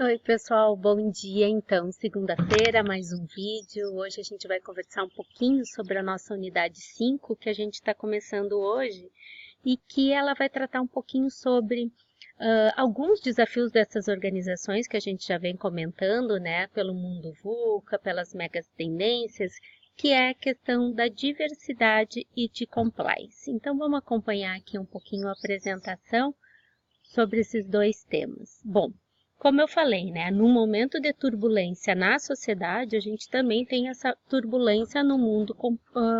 Oi, pessoal, bom dia. Então, segunda-feira, mais um vídeo. Hoje a gente vai conversar um pouquinho sobre a nossa unidade 5, que a gente está começando hoje, e que ela vai tratar um pouquinho sobre alguns desafios dessas organizações que a gente já vem comentando, né, pelo mundo VUCA, pelas megas tendências, que é a questão da diversidade e de compliance. Então, vamos acompanhar aqui um pouquinho a apresentação sobre esses dois temas. Bom, como eu falei, né, no momento de turbulência na sociedade, a gente também tem essa turbulência no mundo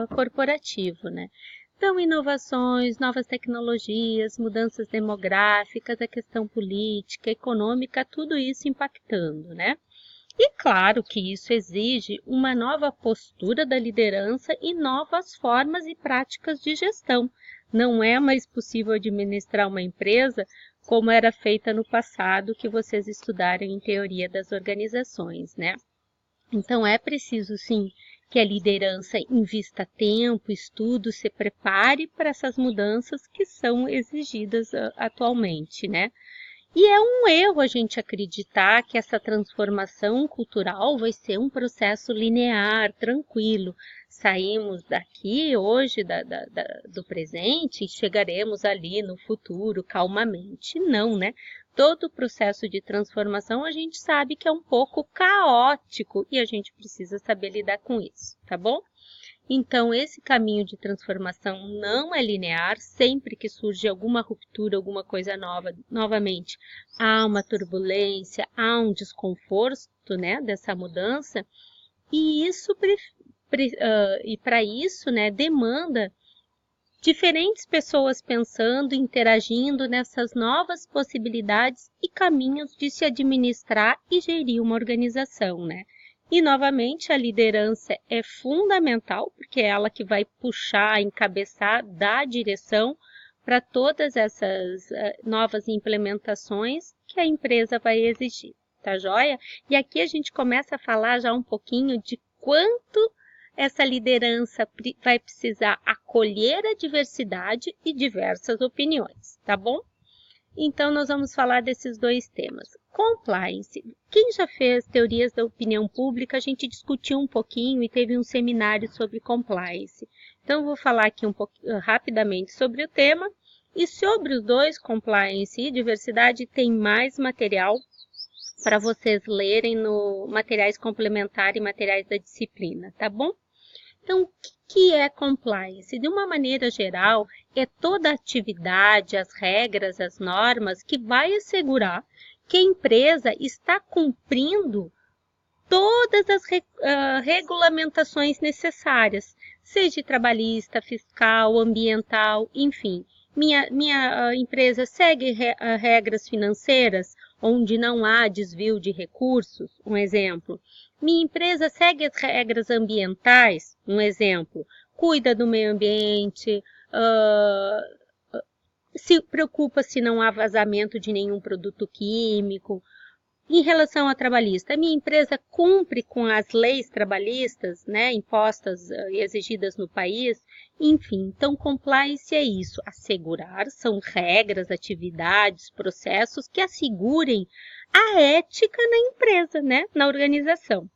corporativo, né? Então, inovações, novas tecnologias, mudanças demográficas, a questão política, econômica, tudo isso impactando, né? E claro que isso exige uma nova postura da liderança e novas formas e práticas de gestão. Não é mais possível administrar uma empresa como era feita no passado, que vocês estudaram em teoria das organizações, né? Então é preciso sim que a liderança invista tempo, estudo, se prepare para essas mudanças que são exigidas atualmente, né? E é um erro a gente acreditar que essa transformação cultural vai ser um processo linear, tranquilo. Saímos daqui hoje do presente e chegaremos ali no futuro calmamente. Não, né? Todo o processo de transformação a gente sabe que é um pouco caótico e a gente precisa saber lidar com isso, tá bom? Então, esse caminho de transformação não é linear, sempre que surge alguma ruptura, alguma coisa nova, novamente, há uma turbulência, há um desconforto, né, dessa mudança, e isso e para isso, né, demanda diferentes pessoas pensando, interagindo nessas novas possibilidades e caminhos de se administrar e gerir uma organização, né? E, novamente, a liderança é fundamental, porque é ela que vai puxar, encabeçar, dar direção para todas essas novas implementações que a empresa vai exigir, tá joia? E aqui a gente começa a falar já um pouquinho de quanto essa liderança vai precisar acolher a diversidade e diversas opiniões, tá bom? Então, nós vamos falar desses dois temas. Compliance. Quem já fez teorias da opinião pública, a gente discutiu um pouquinho e teve um seminário sobre compliance. Então, eu vou falar aqui um pouco rapidamente sobre o tema. E sobre os dois, compliance e diversidade, tem mais material para vocês lerem no materiais complementares e materiais da disciplina, tá bom? Então, o que é compliance? De uma maneira geral, é toda a atividade, as regras, as normas que vai assegurar que a empresa está cumprindo todas as regulamentações necessárias, seja trabalhista, fiscal, ambiental, enfim. Minha empresa segue regras financeiras, onde não há desvio de recursos, um exemplo. Minha empresa segue as regras ambientais, um exemplo. Cuida do meio ambiente, se preocupa se não há vazamento de nenhum produto químico. Em relação à trabalhista, a minha empresa cumpre com as leis trabalhistas, né, impostas e exigidas no país. Enfim, então compliance é isso, assegurar, são regras, atividades, processos que assegurem a ética na empresa, né, na organização.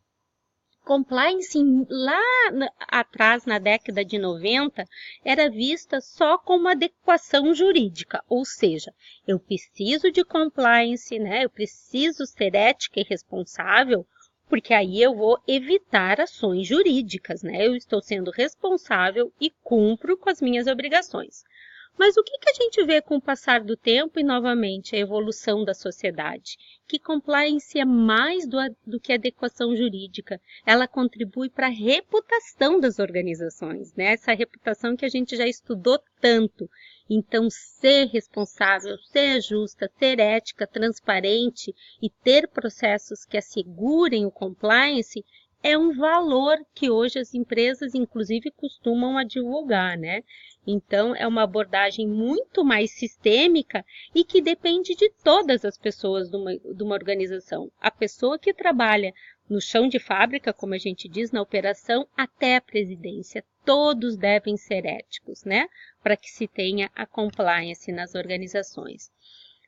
Compliance lá atrás, na década de 90, era vista só como adequação jurídica, ou seja, eu preciso de compliance, né? Eu preciso ser ética e responsável, porque aí eu vou evitar ações jurídicas, né? Eu estou sendo responsável e cumpro com as minhas obrigações. Mas o que a gente vê com o passar do tempo e, novamente, a evolução da sociedade? Que compliance é mais do que adequação jurídica. Ela contribui para a reputação das organizações, né? Essa reputação que a gente já estudou tanto. Então, ser responsável, ser justa, ser ética, transparente e ter processos que assegurem o compliance é um valor que hoje as empresas, inclusive, costumam a divulgar, né? Então, é uma abordagem muito mais sistêmica e que depende de todas as pessoas de uma organização. A pessoa que trabalha no chão de fábrica, como a gente diz, na operação, até a presidência. Todos devem ser éticos, né? Para que se tenha a compliance nas organizações.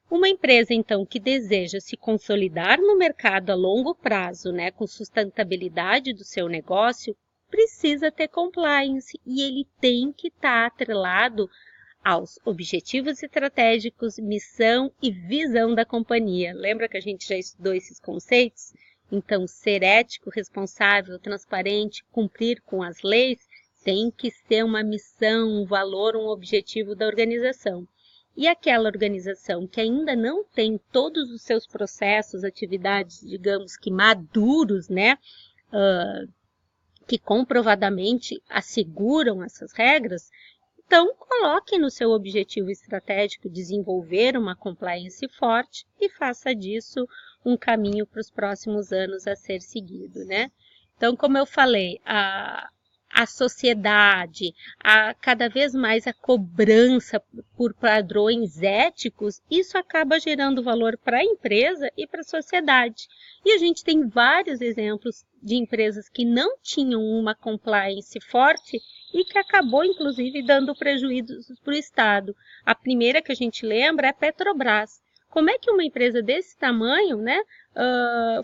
Uma empresa, então, que deseja se consolidar no mercado a longo prazo, né, com sustentabilidade do seu negócio, precisa ter compliance e ele tem que estar atrelado aos objetivos estratégicos, missão e visão da companhia. Lembra que a gente já estudou esses conceitos? Então, ser ético, responsável, transparente, cumprir com as leis, tem que ser uma missão, um valor, um objetivo da organização. E aquela organização que ainda não tem todos os seus processos, atividades, digamos que maduros, né, que comprovadamente asseguram essas regras, então coloque no seu objetivo estratégico desenvolver uma compliance forte e faça disso um caminho para os próximos anos a ser seguido, né? Então, como eu falei, a sociedade, cada vez mais a cobrança por padrões éticos, isso acaba gerando valor para a empresa e para a sociedade. E a gente tem vários exemplos de empresas que não tinham uma compliance forte e que acabou, inclusive, dando prejuízos para o Estado. A primeira que a gente lembra é a Petrobras. Como é que uma empresa desse tamanho, né,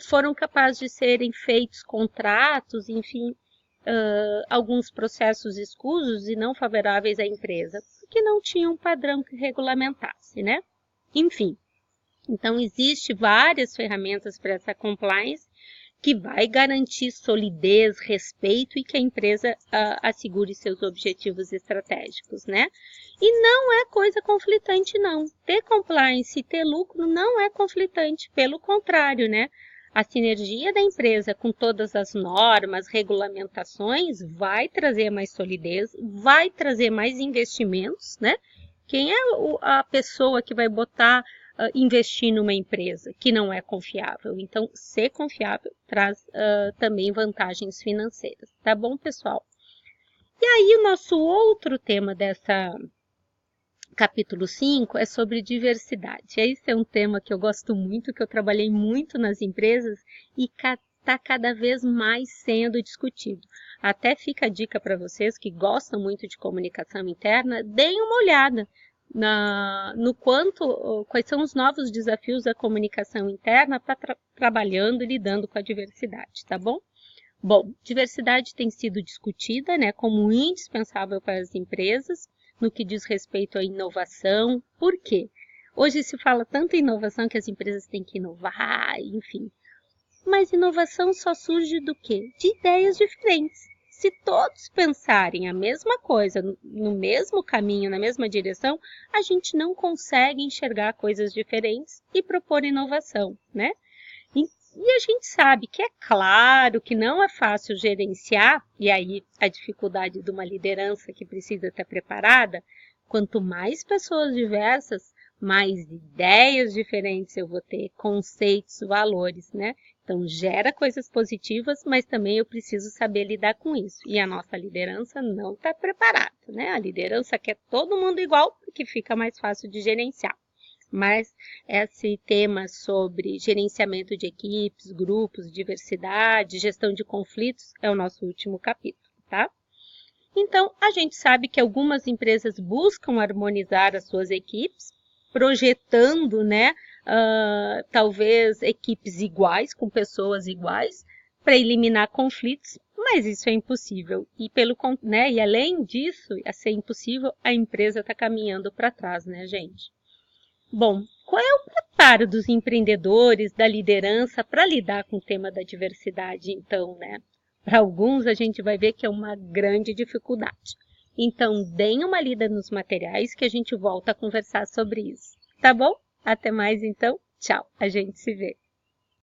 foram capazes de serem feitos contratos, enfim, alguns processos escusos e não favoráveis à empresa, porque não tinha um padrão que regulamentasse, né? Enfim, então existem várias ferramentas para essa compliance que vai garantir solidez, respeito e que a empresa assegure seus objetivos estratégicos, né? E não é coisa conflitante, não. Ter compliance e ter lucro não é conflitante, pelo contrário, né? A sinergia da empresa com todas as normas, regulamentações, vai trazer mais solidez, vai trazer mais investimentos, né? Quem é a pessoa que vai investir numa empresa que não é confiável? Então, ser confiável traz também vantagens financeiras, tá bom, pessoal? E aí, o nosso outro tema dessa capítulo 5 é sobre diversidade. Esse é um tema que eu gosto muito, que eu trabalhei muito nas empresas e está cada vez mais sendo discutido. Até fica a dica para vocês que gostam muito de comunicação interna, deem uma olhada quais são os novos desafios da comunicação interna para trabalhando e lidando com a diversidade, tá bom? Bom, diversidade tem sido discutida, né, como indispensável para as empresas, no que diz respeito à inovação. Por quê? Hoje se fala tanto em inovação que as empresas têm que inovar, enfim. Mas inovação só surge do quê? De ideias diferentes. Se todos pensarem a mesma coisa, no mesmo caminho, na mesma direção, a gente não consegue enxergar coisas diferentes e propor inovação, né? E a gente sabe que é claro que não é fácil gerenciar, e aí a dificuldade de uma liderança que precisa estar preparada, quanto mais pessoas diversas, mais ideias diferentes eu vou ter, conceitos, valores, né? Então gera coisas positivas, mas também eu preciso saber lidar com isso. E a nossa liderança não está preparada, né? A liderança quer todo mundo igual, porque fica mais fácil de gerenciar. Mas esse tema sobre gerenciamento de equipes, grupos, diversidade, gestão de conflitos é o nosso último capítulo, tá? Então, a gente sabe que algumas empresas buscam harmonizar as suas equipes, projetando, né, talvez equipes iguais, com pessoas iguais, para eliminar conflitos, mas isso é impossível. E além disso, a ser impossível, a empresa está caminhando para trás, né, gente? Bom, qual é o preparo dos empreendedores, da liderança para lidar com o tema da diversidade, então, né? Para alguns a gente vai ver que é uma grande dificuldade. Então, deem uma lida nos materiais que a gente volta a conversar sobre isso. Tá bom? Até mais então. Tchau. A gente se vê.